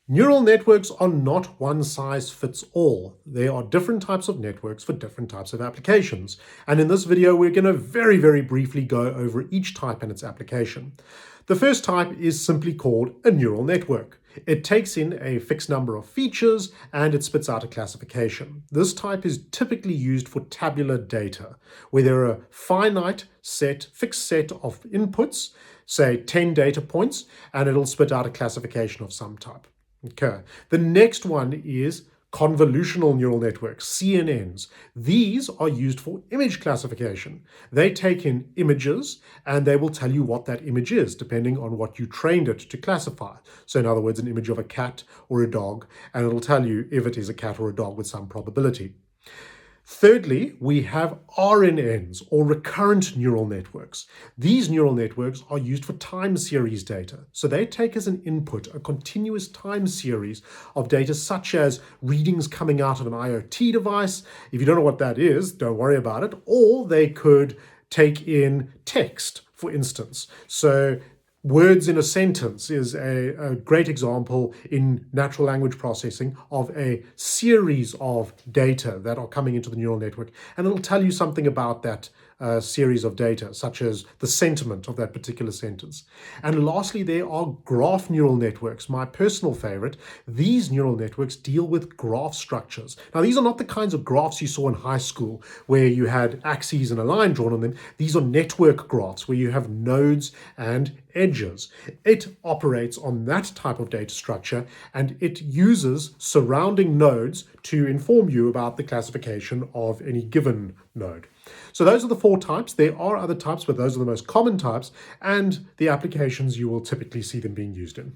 Neural networks are not one size fits all. There are different types of networks for different types of applications. And in this video, we're going to very briefly go over each type and its application. The first type is simply called a neural network. It takes in a fixed number of features and it spits out a classification. This type is typically used for tabular data, where there are a fixed set of inputs, say 10 data points, and it'll spit out a classification of some type. Okay. The next one is convolutional neural networks, CNNs. These are used for image classification. They take in images and they will tell you what that image is, depending on what you trained it to classify. So in other words, an image of a cat or a dog, and it'll tell you if it is a cat or a dog with some probability. Thirdly, we have RNNs, or recurrent neural networks. These neural networks are used for time series data. So they take as an input a continuous time series of data, such as readings coming out of an IoT device. If you don't know what that is, don't worry about it. Or they could take in text, for instance. So words in a sentence is a great example in natural language processing of a series of data that are coming into the neural network, and it'll tell you something about that series of data, such as the sentiment of that particular sentence. And lastly, there are graph neural networks, my personal favorite. These neural networks deal with graph structures. Now, these are not the kinds of graphs you saw in high school where you had axes and a line drawn on them. These are network graphs where you have nodes and edges. It operates on that type of data structure, and it uses surrounding nodes to inform you about the classification of any given node. So those are the four types. There are other types, but those are the most common types and the applications you will typically see them being used in.